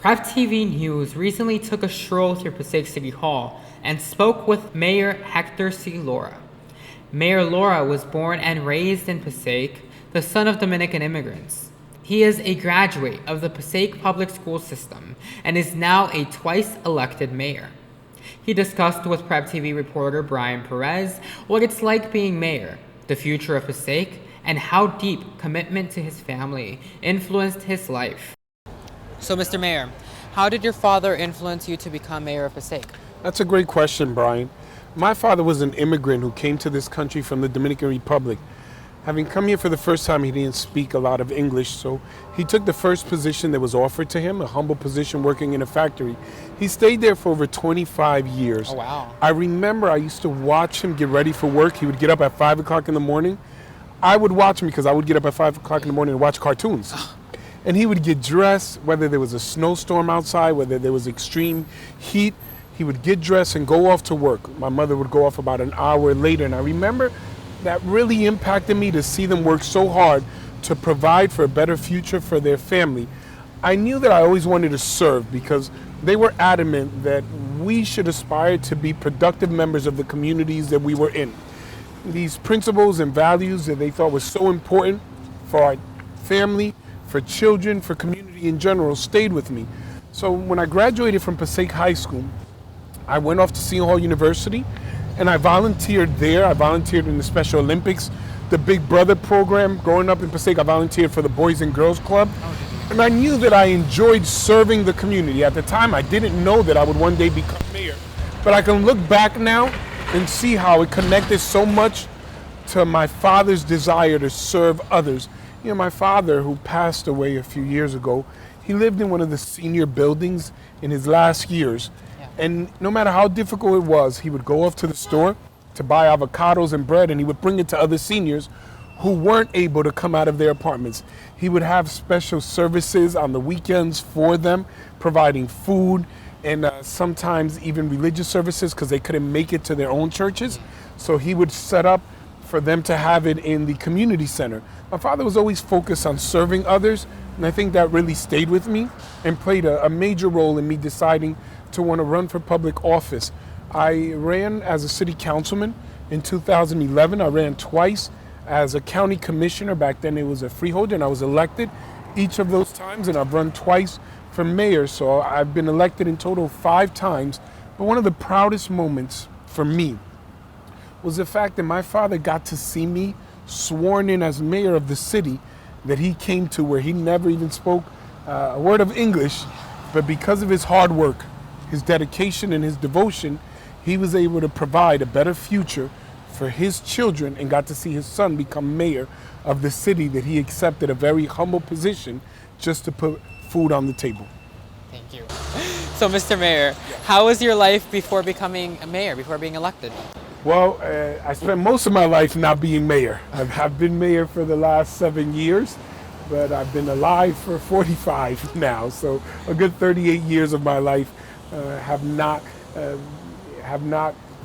Prep TV News recently took a stroll through Passaic City Hall and spoke with Mayor Hector C. Lora. Mayor Lora was born and raised in Passaic, the son of Dominican immigrants. He is a graduate of the Passaic public school system and is now a twice-elected mayor. He discussed with Prep TV reporter Brian Perez what it's like being mayor, the future of Passaic, and how deep commitment to his family influenced his life. So, Mr. Mayor, how did your father influence you to become mayor of Passaic? That's a great question, Brian. My father was an immigrant who came to this country from the Dominican Republic. Having come here for the first time, he didn't speak a lot of English, so he took the first position that was offered to him, a humble position working in a factory. He stayed there for over 25 years. Oh, wow. I remember I used to watch him get ready for work. He would get up at 5 o'clock in the morning. I would watch him because I would get up at 5 o'clock in the morning and watch cartoons. And he would get dressed, whether there was a snowstorm outside, whether there was extreme heat, he would get dressed and go off to work. My mother would go off about an hour later, and I remember that really impacted me to see them work so hard to provide for a better future for their family. I knew that I always wanted to serve because they were adamant that we should aspire to be productive members of the communities that we were in. These principles and values that they thought were so important for our family, for children, for community in general, stayed with me. So when I graduated from Passaic High School, I went off to Seton Hall University and I volunteered there. I volunteered in the Special Olympics, the Big Brother program. Growing up in Passaic, I volunteered for the Boys and Girls Club. And I knew that I enjoyed serving the community. At the time, I didn't know that I would one day become mayor. But I can look back now and see how it connected so much to my father's desire to serve others. You know, my father, who passed away a few years ago, he lived in one of the senior buildings in his last years. And no matter how difficult it was, he would go off to the store to buy avocados and bread, and he would bring it to other seniors who weren't able to come out of their apartments. He would have special services on the weekends for them, providing food and sometimes even religious services because they couldn't make it to their own churches. So he would set up for them to have it in the community center. My father was always focused on serving others, and I think that really stayed with me and played a major role in me deciding to want to run for public office. I ran as a city councilman in 2011. I ran twice as a county commissioner. Back then it was a freeholder, and I was elected each of those times, and I've run twice for mayor, so I've been elected in total 5 times. But one of the proudest moments for me was the fact that my father got to see me sworn in as mayor of the city that he came to, where he never even spoke a word of English, but because of his hard work, his dedication and his devotion, he was able to provide a better future for his children and got to see his son become mayor of the city that he accepted a very humble position just to put food on the table. Thank you. So, Mr. Mayor, how was your life before becoming a mayor, before being elected? Well, I spent most of my life not being mayor. I've been mayor for the last 7 years, but I've been alive for 45 now, so a good 38 years of my life have not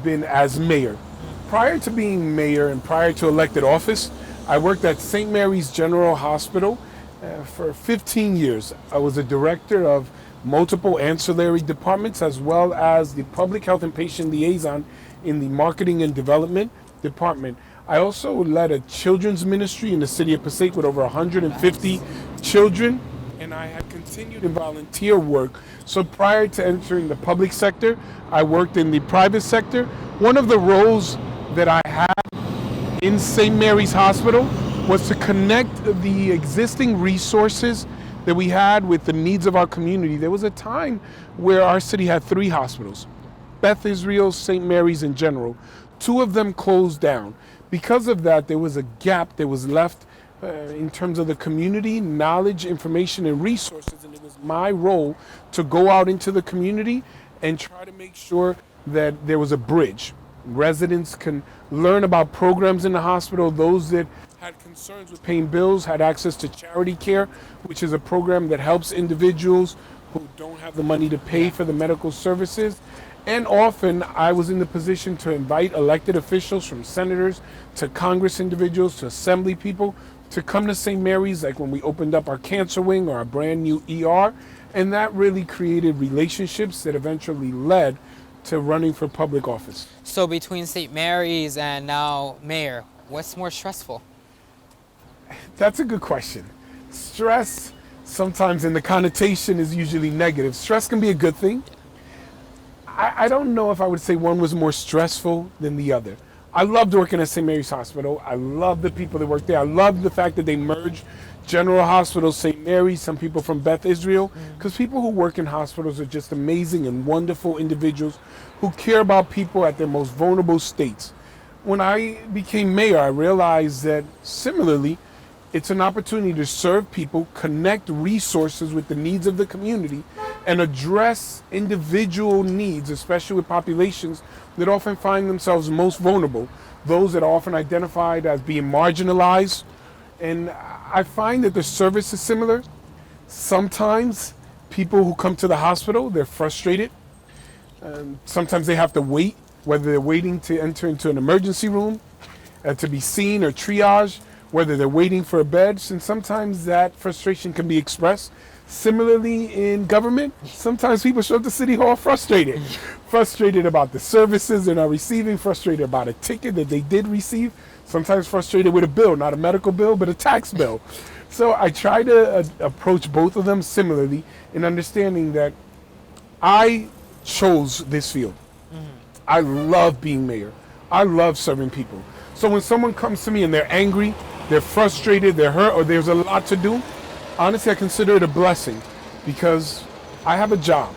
been as mayor. Prior to being mayor and prior to elected office, I worked at St. Mary's General Hospital for 15 years. I was a director of multiple ancillary departments as well as the public health and patient liaison in the marketing and development department. I also led a children's ministry in the city of Passaic with over 150 children, and I had continued in volunteer work. So prior to entering the public sector, I worked in the private sector. One of the roles that I had in St. Mary's Hospital was to connect the existing resources that we had with the needs of our community. There was a time where our city had 3 hospitals, Beth Israel, St. Mary's in general. 2 of them closed down. Because of that, there was a gap that was left in terms of the community, knowledge, information, and resources, and it was my role to go out into the community and try to make sure that there was a bridge. Residents can learn about programs in the hospital. Those that had concerns with paying bills had access to charity care, which is a program that helps individuals who don't have the money to pay for the medical services. And often I was in the position to invite elected officials, from senators to Congress individuals to assembly people, to come to St. Mary's, like when we opened up our cancer wing or our brand new ER, And that really created relationships that eventually led to running for public office. So between St. Mary's and now mayor, what's more stressful? That's a good question. Stress, sometimes in the connotation, is usually negative. Stress can be a good thing. I don't know if I would say one was more stressful than the other. I loved working at St. Mary's Hospital. I love the people that work there. I love the fact that they merged General Hospital, St. Mary's, some people from Beth Israel, because people who work in hospitals are just amazing and wonderful individuals who care about people at their most vulnerable states. When I became mayor, I realized that similarly, it's an opportunity to serve people, connect resources with the needs of the community, and address individual needs, especially with populations that often find themselves most vulnerable, those that are often identified as being marginalized. And I find that the service is similar. Sometimes people who come to the hospital, they're frustrated. Sometimes they have to wait, whether they're waiting to enter into an emergency room, to be seen or triaged, whether they're waiting for a bed, and sometimes that frustration can be expressed. Similarly, in government, sometimes people show up to City Hall frustrated. Frustrated about the services they're not receiving, frustrated about a ticket that they did receive, sometimes frustrated with a bill, not a medical bill, but a tax bill. So I try to approach both of them similarly in understanding that I chose this field. I love being mayor. I love serving people. So when someone comes to me and they're angry, they're frustrated, they're hurt, or there's a lot to do, honestly, I consider it a blessing because I have a job,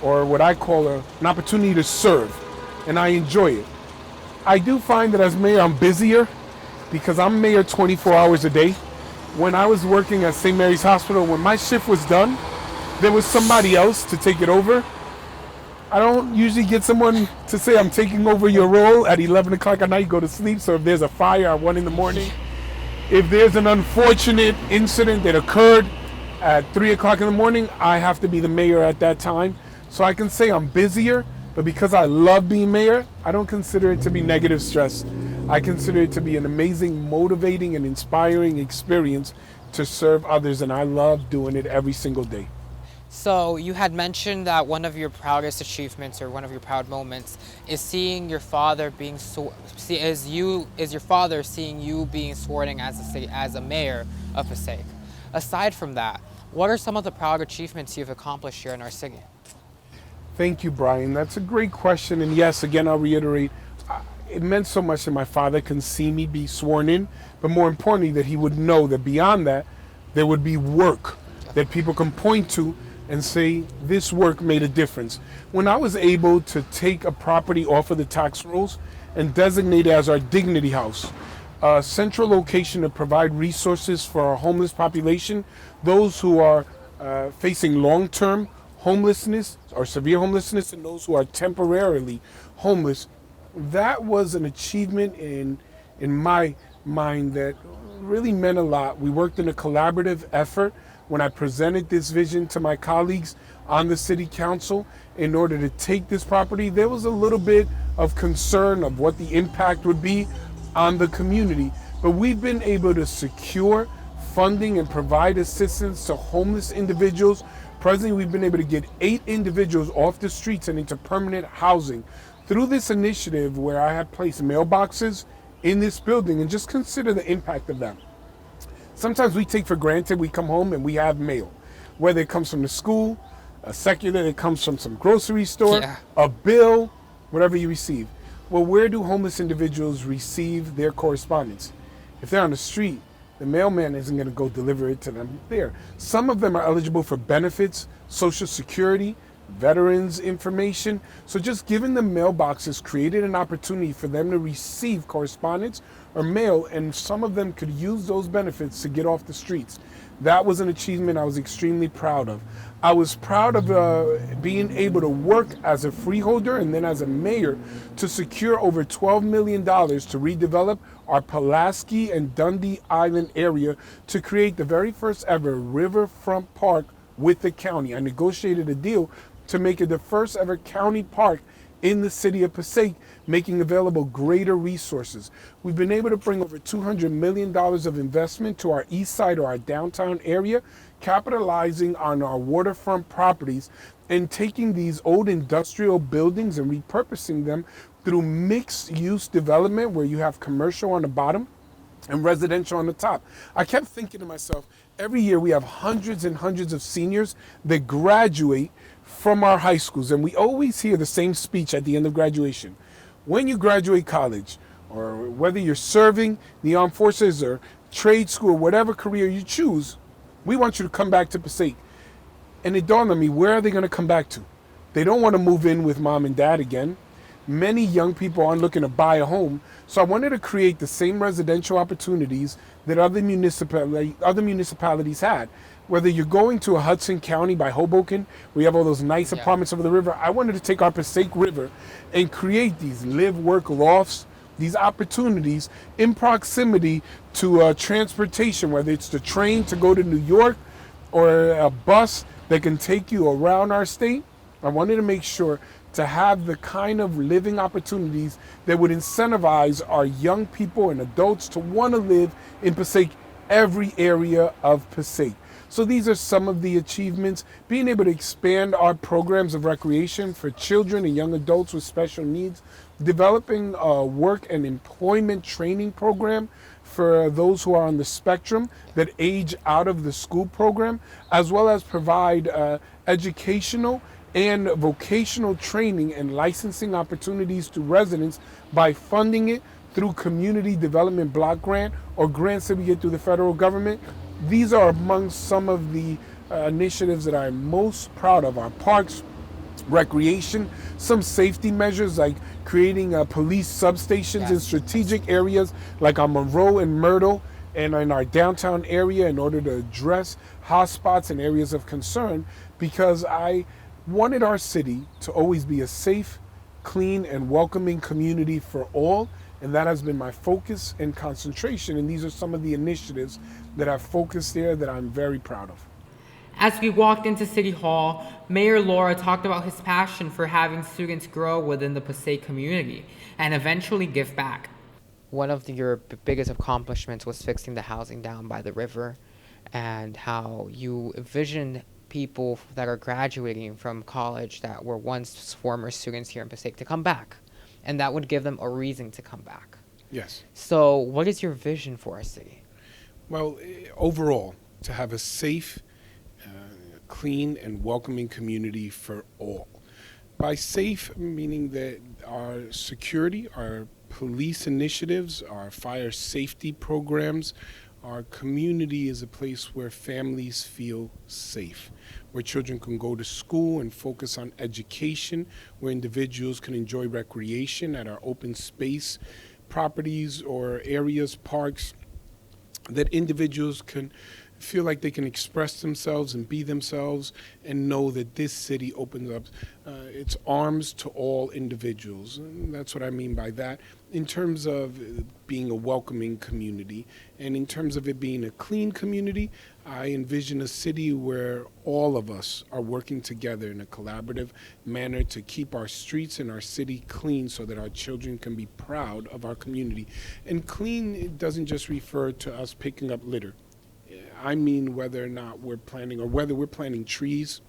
or what I call an opportunity to serve, and I enjoy it. I do find that as mayor, I'm busier because I'm mayor 24 hours a day. When I was working at St. Mary's Hospital, when my shift was done, there was somebody else to take it over. I don't usually get someone to say I'm taking over your role at 11 o'clock at night, go to sleep. So if there's a fire at 1 in the morning, if there's an unfortunate incident that occurred at 3 o'clock in the morning, I have to be the mayor at that time. So I can say I'm busier, but because I love being mayor, I don't consider it to be negative stress. I consider it to be an amazing, motivating, and inspiring experience to serve others, and I love doing it every single day. So you had mentioned that one of your proudest achievements or one of your proud moments is seeing your father being your father seeing you being sworn in as a mayor of Passaic. Aside from that, what are some of the proud achievements you've accomplished here in our city? Thank you, Brian. That's a great question. And yes, again, I'll reiterate, it meant so much that my father can see me be sworn in, but more importantly, that he would know that beyond that, there would be work that people can point to and say, this work made a difference. When I was able to take a property off of the tax rolls and designate it as our Dignity House, a central location to provide resources for our homeless population, those who are facing long-term homelessness or severe homelessness, and those who are temporarily homeless, that was an achievement in my mind that really meant a lot. We worked in a collaborative effort. When I presented this vision to my colleagues on the city council in order to take this property, there was a little bit of concern of what the impact would be on the community. But we've been able to secure funding and provide assistance to homeless individuals. Presently, we've been able to get 8 individuals off the streets and into permanent housing through this initiative where I have placed mailboxes in this building, and just consider the impact of that. Sometimes we take for granted we come home and we have mail, whether it comes from the school, a secular that comes from some grocery store, a bill, whatever you receive. Well, where do homeless individuals receive their correspondence? If they're on the street, the mailman isn't going to go deliver it to them there. Some of them are eligible for benefits, Social Security, veterans information. So just giving them mailboxes created an opportunity for them to receive correspondence or mail, and some of them could use those benefits to get off the streets. That was an achievement I was extremely proud of. I was proud of being able to work as a freeholder and then as a mayor to secure over $12 million to redevelop our Pulaski and Dundee Island area to create the very first ever riverfront park with the county. I negotiated a deal to make it the first ever county park in the city of Passaic, making available greater resources. We've been able to bring over $200 million of investment to our east side or our downtown area, capitalizing on our waterfront properties and taking these old industrial buildings and repurposing them through mixed use development where you have commercial on the bottom and residential on the top. I kept thinking to myself, every year we have hundreds and hundreds of seniors that graduate from our high schools, and we always hear the same speech at the end of graduation. When you graduate college, or whether you're serving the armed forces or trade school, whatever career you choose, we want you to come back to Passaic. And it dawned on me, where are they going to come back to? They don't want to move in with mom and dad again. Many young people aren't looking to buy a home, so I wanted to create the same residential opportunities that other municipalities had. Whether you're going to a Hudson County by Hoboken, where you have all those nice apartments over the river, I wanted to take our Passaic River and create these live-work lofts, these opportunities in proximity to transportation, whether it's the train to go to New York or a bus that can take you around our state. I wanted to make sure to have the kind of living opportunities that would incentivize our young people and adults to want to live in Passaic, every area of Passaic. So these are some of the achievements. Being able to expand our programs of recreation for children and young adults with special needs, developing a work and employment training program for those who are on the spectrum that age out of the school program, as well as provide educational and vocational training and licensing opportunities to residents by funding it through community development block grant or grants that we get through the federal government. These are among some of the initiatives that I'm most proud of. Our parks, recreation, some safety measures like creating police substations in strategic areas like on Monroe and Myrtle and in our downtown area in order to address hotspots and areas of concern, because I wanted our city to always be a safe, clean, and welcoming community for all. And that has been my focus and concentration. And these are some of the initiatives that I've focused there that I'm very proud of. As we walked into City Hall, Mayor Lora talked about his passion for having students grow within the Passaic community and eventually give back. One of your biggest accomplishments was fixing the housing down by the river, and how you envisioned people that are graduating from college that were once former students here in Passaic to come back, and that would give them a reason to come back. Yes. So what is your vision for our city? Well, overall, to have a safe, clean, and welcoming community for all. By safe, meaning that our security, our police initiatives, our fire safety programs, our community is a place where families feel safe, where children can go to school and focus on education, where individuals can enjoy recreation at our open space properties or areas, parks, that individuals can feel like they can express themselves and be themselves and know that this city opens up its arms to all individuals. And that's what I mean by that in terms of being a welcoming community. And in terms of it being a clean community, I envision a city where all of us are working together in a collaborative manner to keep our streets and our city clean so that our children can be proud of our community. And clean, it doesn't just refer to us picking up litter. I mean whether or not we're planting, or whether we're planting trees,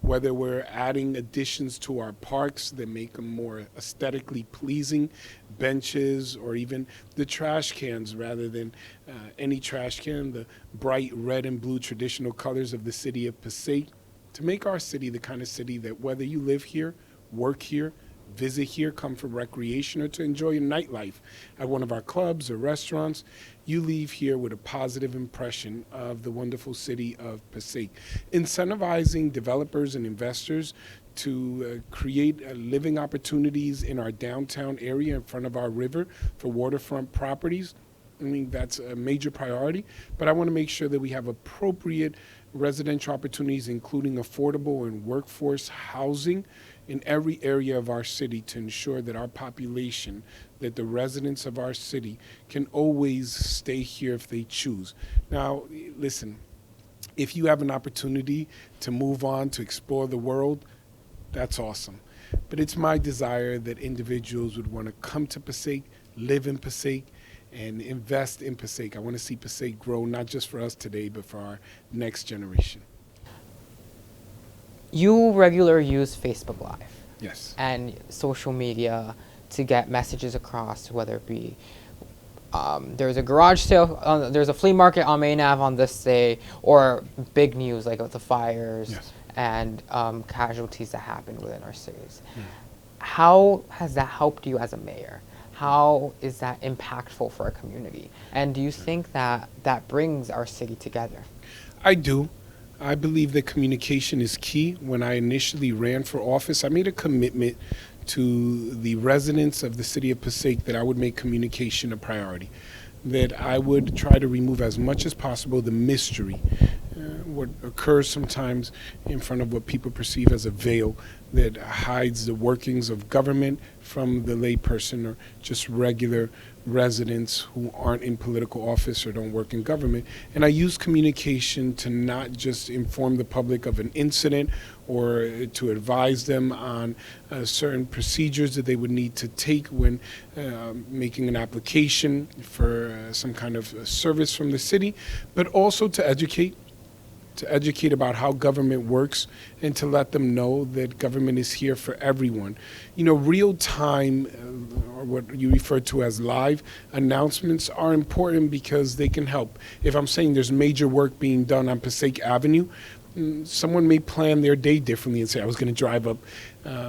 whether we're adding additions to our parks that make them more aesthetically pleasing, benches, or even the trash cans rather than any trash can, the bright red and blue traditional colors of the city of Passaic, to make our city the kind of city that whether you live here, work here, visit here, come for recreation, or to enjoy a nightlife at one of our clubs or restaurants, you leave here with a positive impression of the wonderful city of Passaic. Incentivizing developers and investors to create living opportunities in our downtown area in front of our river for waterfront properties, I mean, that's a major priority, but I want to make sure that we have appropriate residential opportunities, including affordable and workforce housing in every area of our city to ensure that our population, that the residents of our city can always stay here if they choose. Now, listen, if you have an opportunity to move on, to explore the world, that's awesome. but it's my desire that individuals would want to come to Passaic, live in Passaic, and invest in Passaic. I want to see Passaic grow, not just for us today, but for our next generation. You regularly use Facebook Live Yes. and social media to get messages across, whether it be there's a garage sale, there's a flea market on Main Ave on this day, or big news like the fires Yes. and casualties that happen within our cities. How has that helped you as a mayor? How is that impactful for our community? And do you think that that brings our city together? I do. I believe that communication is key. When I initially ran for office, I made a commitment to the residents of the city of Passaic that I would make communication a priority, that I would try to remove as much as possible the mystery, what occurs sometimes in front of what people perceive as a veil that hides the workings of government from the layperson or just regular residents who aren't in political office or don't work in government. And I use communication to not just inform the public of an incident or to advise them on certain procedures that they would need to take when making an application for some kind of service from the city, but also to educate about how government works and to let them know that government is here for everyone. You know, real time, or what you refer to as live announcements are important because they can help. If I'm saying there's major work being done on Passaic Avenue, someone may plan their day differently and say, I was going to drive up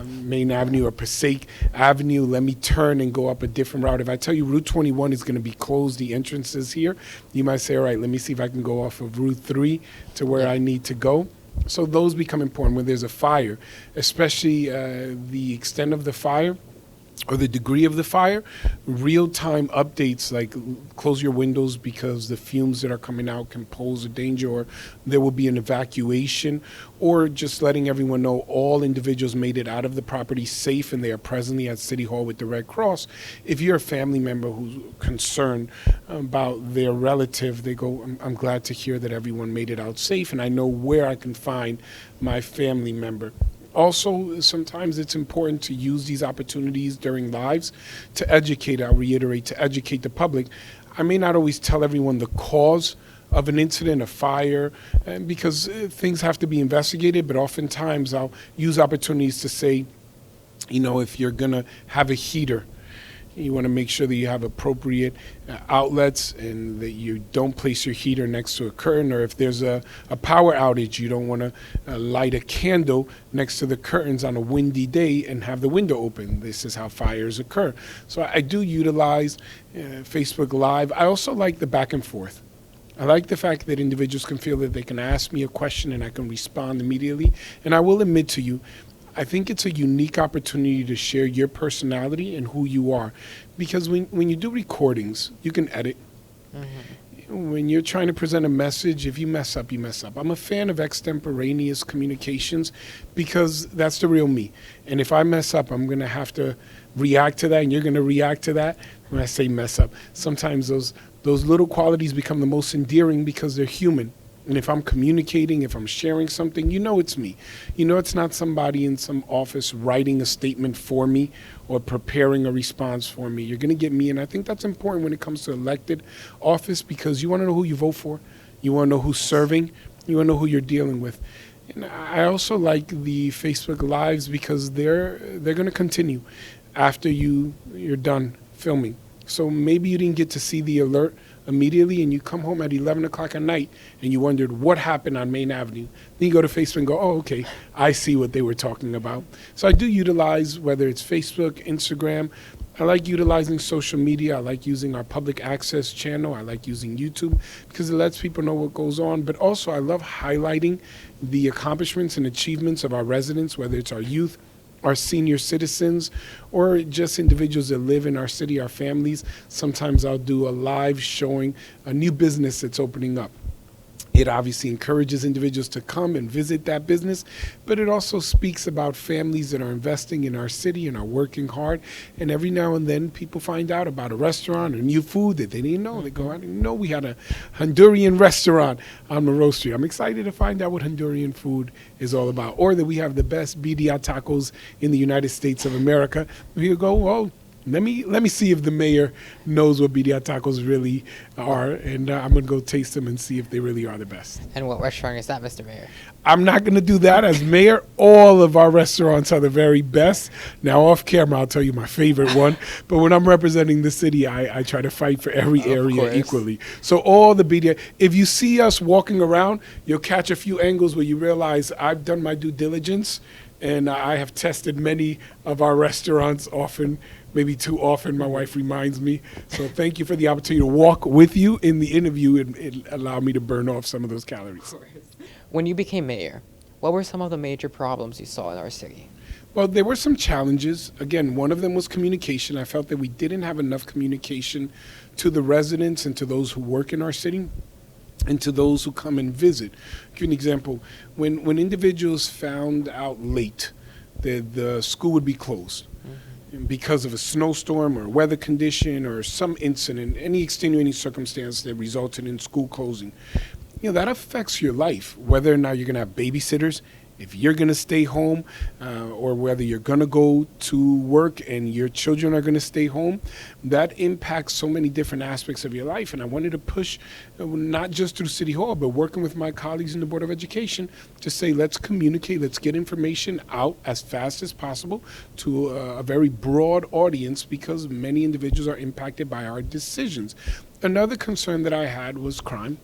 Main Avenue or Passaic Avenue, let me turn and go up a different route. If I tell you Route 21 is going to be closed, the entrances here, you might say, all right, let me see if I can go off of Route 3 to where I need to go. So those become important when there's a fire, especially the extent of the fire or the degree of the fire. Real-time updates like close your windows because the fumes that are coming out can pose a danger, or there will be an evacuation, or just letting everyone know all individuals made it out of the property safe and they are presently at City Hall with the Red Cross. If you're a family member who's concerned about their relative, they go, I'm glad to hear that everyone made it out safe and I know where I can find my family member. Also, sometimes it's important to use these opportunities during lives to educate, I'll reiterate, to educate the public. I may not always tell everyone the cause of an incident, a fire, because things have to be investigated, but oftentimes I'll use opportunities to say, you know, if you're going to have a heater, you want to make sure that you have appropriate outlets and that you don't place your heater next to a curtain, or if there's a power outage, you don't want to light a candle next to the curtains on a windy day and have the window open. This is how fires occur. So I do utilize Facebook Live. I also like the back and forth. I like the fact that individuals can feel that they can ask me a question and I can respond immediately. And I will admit to you, I think it's a unique opportunity to share your personality and who you are. Because when you do recordings, you can edit. Mm-hmm. When you're trying to present a message, if you mess up, you mess up. I'm a fan of extemporaneous communications because that's the real me. And if I mess up, I'm going to have to react to that, and you're going to react to that when I say mess up. Sometimes those little qualities become the most endearing because they're human. And if I'm communicating, if I'm sharing something, you know it's me. You know it's not somebody in some office writing a statement for me or preparing a response for me. You're going to get me, and I think that's important when it comes to elected office because you want to know who you vote for. You want to know who's serving. You want to know who you're dealing with. And I also like the Facebook Lives because they're going to continue after you're done filming. So maybe you didn't get to see the alert immediately and you come home at 11 o'clock at night and you wondered what happened on Main Avenue. Then you go to Facebook and go, oh, okay, I see what they were talking about. So I do utilize, whether it's Facebook, Instagram, I like utilizing social media. I like using our public access channel. I like using YouTube because it lets people know what goes on. But also I love highlighting the accomplishments and achievements of our residents, whether it's our youth, our senior citizens, or just individuals that live in our city, our families. Sometimes I'll do a live showing a new business that's opening up. It obviously encourages individuals to come and visit that business, but it also speaks about families that are investing in our city and are working hard. And every now and then, people find out about a restaurant or new food that they didn't know. They go, I didn't know we had a Honduran restaurant on Monroe Street. I'm excited to find out what Honduran food is all about, or that we have the best birria tacos in the United States of America. You go, well, let me see if the mayor knows what birria tacos really are, and I'm going to go taste them and see if they really are the best. And what restaurant is that, Mr. Mayor? I'm not going to do that as mayor. All of our restaurants are the very best. Now, off camera, I'll tell you my favorite one. But when I'm representing the city, I try to fight for every area equally. So all the birria, if you see us walking around, you'll catch a few angles where you realize I've done my due diligence, and I have tested many of our restaurants often. Maybe too often, my wife reminds me. So thank you for the opportunity to walk with you in the interview and it allowed me to burn off some of those calories. When you became mayor, what were some of the major problems you saw in our city? Well, there were some challenges. Again, one of them was communication. I felt that we didn't have enough communication to the residents and to those who work in our city and to those who come and visit. I'll give you an example. When individuals found out late that the school would be closed, because of a snowstorm or a weather condition or some incident, any extenuating circumstance that resulted in school closing, that affects your life, whether or not you're going to have babysitters, if you're going to stay home, or whether you're going to go to work and your children are going to stay home. That impacts so many different aspects of your life. And I wanted to push, not just through City Hall, but working with my colleagues in the Board of Education to say, let's communicate, let's get information out as fast as possible to a very broad audience, because many individuals are impacted by our decisions. Another concern that I had was crime.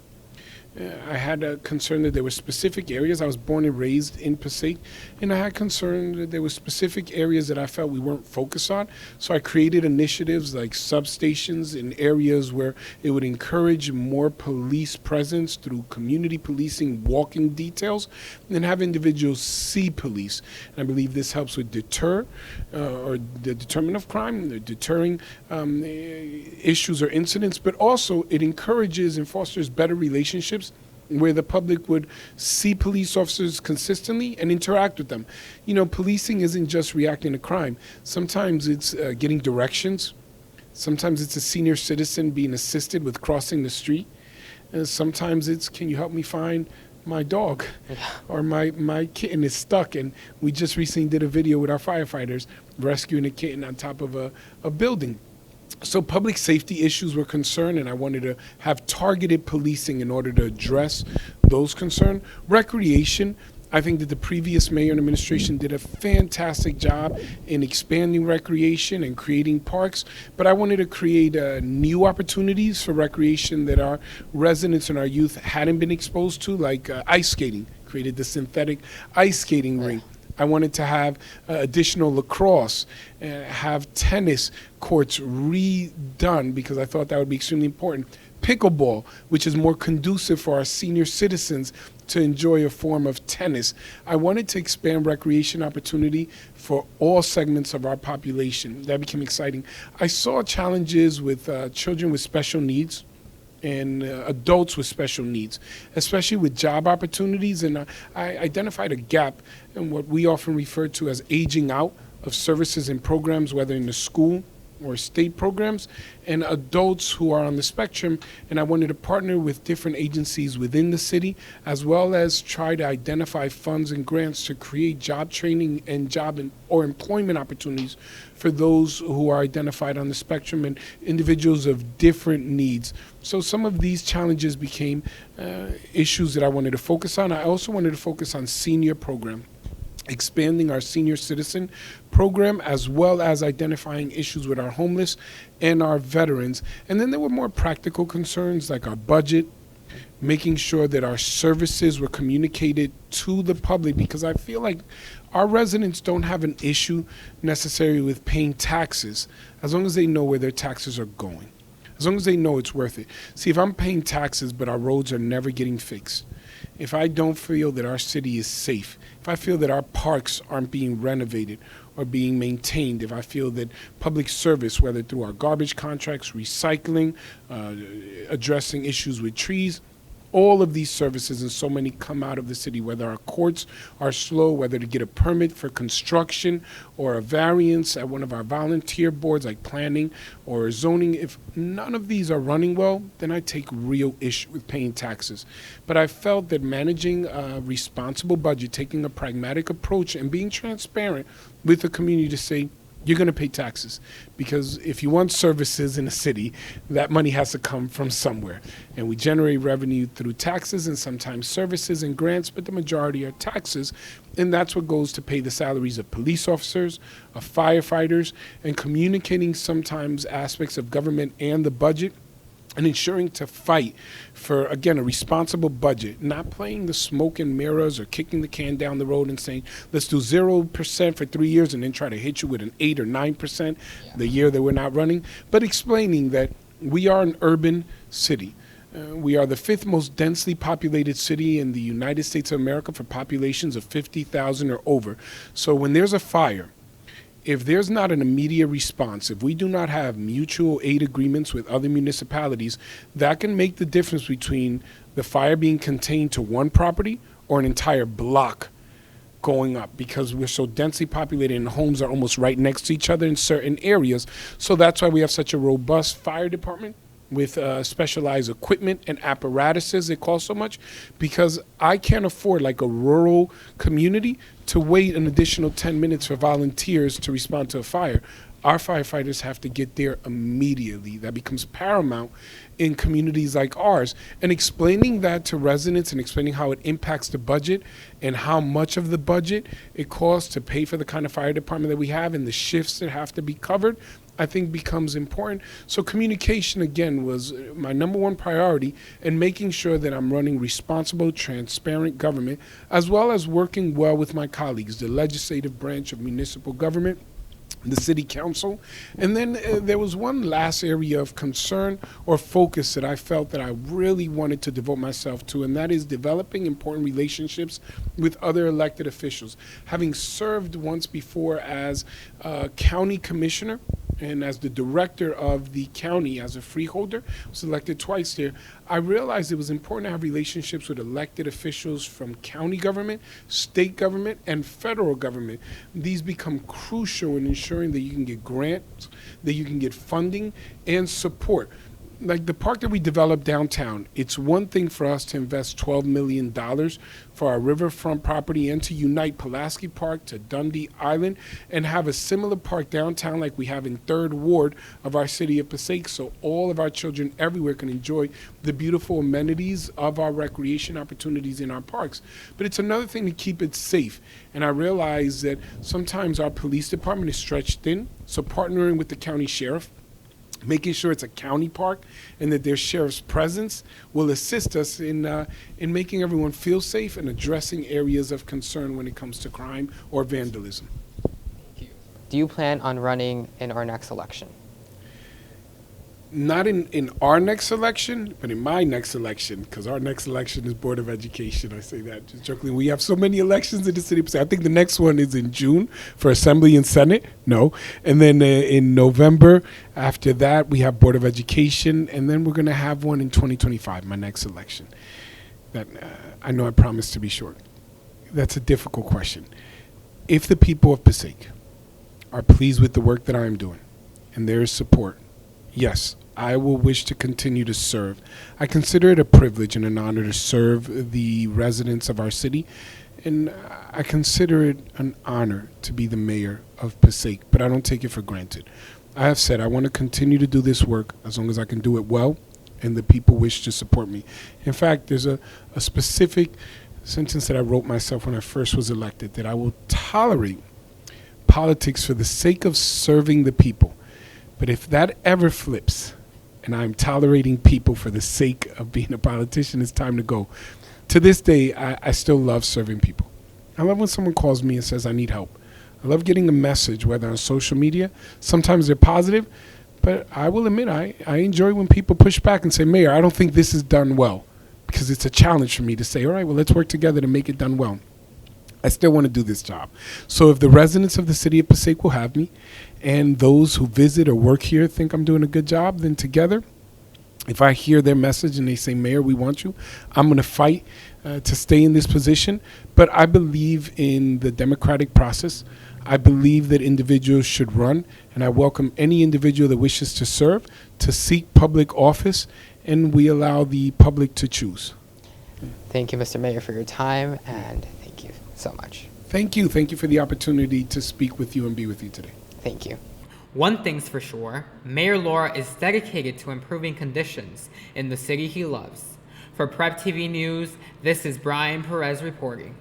I had a concern that there were specific areas. I was born and raised in Passaic, and I had concern that there were specific areas that I felt we weren't focused on. So I created initiatives like substations in areas where it would encourage more police presence through community policing, walking details, and have individuals see police. And I believe this helps with or the deterrent of crime, the deterring issues or incidents, but also it encourages and fosters better relationships where the public would see police officers consistently and interact with them. Policing isn't just reacting to crime. Sometimes it's getting directions. Sometimes it's a senior citizen being assisted with crossing the street. Sometimes it's, can you help me find my dog? Or my kitten is stuck. And we just recently did a video with our firefighters rescuing a kitten on top of a building. So public safety issues were concerned, and I wanted to have targeted policing in order to address those concerns. Recreation, I think that the previous mayor and administration did a fantastic job in expanding recreation and creating parks, but I wanted to create new opportunities for recreation that our residents and our youth hadn't been exposed to, like ice skating. Created the synthetic ice skating rink. I wanted to have additional lacrosse, have tennis courts redone, because I thought that would be extremely important. Pickleball, which is more conducive for our senior citizens to enjoy a form of tennis. I wanted to expand recreation opportunity for all segments of our population. That became exciting. I saw challenges with children with special needs and adults with special needs, especially with job opportunities. And I identified a gap in what we often refer to as aging out of services and programs, whether in the school or state programs, and adults who are on the spectrum. And I wanted to partner with different agencies within the city, as well as try to identify funds and grants to create job training and or employment opportunities for those who are identified on the spectrum and individuals of different needs. So some of these challenges became issues that I wanted to focus on. I also wanted to focus on senior program, expanding our senior citizen program, as well as identifying issues with our homeless and our veterans. And then there were more practical concerns like our budget, making sure that our services were communicated to the public, because I feel like our residents don't have an issue necessarily with paying taxes, as long as they know where their taxes are going, as long as they know it's worth it. See, if I'm paying taxes but our roads are never getting fixed, if I don't feel that our city is safe, if I feel that our parks aren't being renovated or being maintained, if I feel that public service, whether through our garbage contracts, recycling, addressing issues with trees, All of these services and so many come out of the city, whether our courts are slow, whether to get a permit for construction or a variance at one of our volunteer boards like planning or zoning. If none of these are running well, then I take real issue with paying taxes. But I felt that managing a responsible budget, taking a pragmatic approach and being transparent with the community to say, you're going to pay taxes, because if you want services in a city, that money has to come from somewhere. And we generate revenue through taxes and sometimes services and grants, but the majority are taxes. And that's what goes to pay the salaries of police officers, of firefighters, and communicating sometimes aspects of government and the budget, and ensuring to fight for, again, a responsible budget, not playing the smoke and mirrors or kicking the can down the road and saying, let's do 0% for 3 years and then try to hit you with an 8 or 9% the year that we're not running, but explaining that we are an urban city. We are the 5th most densely populated city in the United States of America for populations of 50,000 or over. So when there's a fire, if there's not an immediate response, if we do not have mutual aid agreements with other municipalities, that can make the difference between the fire being contained to one property or an entire block going up, because we're so densely populated and homes are almost right next to each other in certain areas. So that's why we have such a robust fire department with specialized equipment and apparatuses. It costs so much because I can't afford, like a rural community, to wait an additional 10 minutes for volunteers to respond to a fire. Our firefighters have to get there immediately. That becomes paramount in communities like ours. And explaining that to residents and explaining how it impacts the budget and how much of the budget it costs to pay for the kind of fire department that we have and the shifts that have to be covered, I think becomes important. So communication, again, was my number one priority, and making sure that I'm running responsible, transparent government, as well as working well with my colleagues, the legislative branch of municipal government, the city council. And then there was one last area of concern or focus that I felt that I really wanted to devote myself to, and that is developing important relationships with other elected officials. Having served once before as a county commissioner and as the director of the county as a freeholder, was elected twice there, I realized it was important to have relationships with elected officials from county government, state government, and federal government. These become crucial in ensuring that you can get grants, that you can get funding and support. Like the park that we developed downtown, it's one thing for us to invest $12 million for our riverfront property and to unite Pulaski Park to Dundee Island and have a similar park downtown like we have in 3rd Ward of our city of Passaic, so all of our children everywhere can enjoy the beautiful amenities of our recreation opportunities in our parks. But it's another thing to keep it safe. And I realize that sometimes our police department is stretched thin, so partnering with the county sheriff, making sure it's a county park and that there's sheriff's presence will assist us in making everyone feel safe and addressing areas of concern when it comes to crime or vandalism. Do you plan on running in our next election? Not in our next election, but in my next election, because our next election is Board of Education. I say that just jokingly. We have so many elections in the city. I think the next one is in June for Assembly and Senate. No. And then in November, after that, we have Board of Education. And then we're going to have one in 2025, my next election. That I know I promised to be short. That's a difficult question. If the people of Passaic are pleased with the work that I am doing and there is support, yes, I will wish to continue to serve. I consider it a privilege and an honor to serve the residents of our city, and I consider it an honor to be the mayor of Passaic, but I don't take it for granted. I have said I want to continue to do this work as long as I can do it well and the people wish to support me. In fact, there's a specific sentence that I wrote myself when I first was elected, that I will tolerate politics for the sake of serving the people. But if that ever flips and I'm tolerating people for the sake of being a politician, it's time to go. To this day, I still love serving people. I love when someone calls me and says, I need help. I love getting a message, whether on social media. Sometimes they're positive, but I will admit I enjoy when people push back and say, Mayor, I don't think this is done well, because it's a challenge for me to say, all right, well, let's work together to make it done well. I still want to do this job. So if the residents of the city of Passaic will have me, and those who visit or work here think I'm doing a good job, then together If I hear their message and they say, Mayor, we want you, I'm going to fight to stay in this position. But I believe in the democratic process. I believe that individuals should run, and I welcome any individual that wishes to serve to seek public office, and we allow the public to choose. Thank you, Mr. Mayor, for your time, and thank you so much. Thank you. Thank you for the opportunity to speak with you and be with you today. Thank you. One thing's for sure, Mayor Lora is dedicated to improving conditions in the city he loves. For Prep TV News, this is Brian Perez reporting.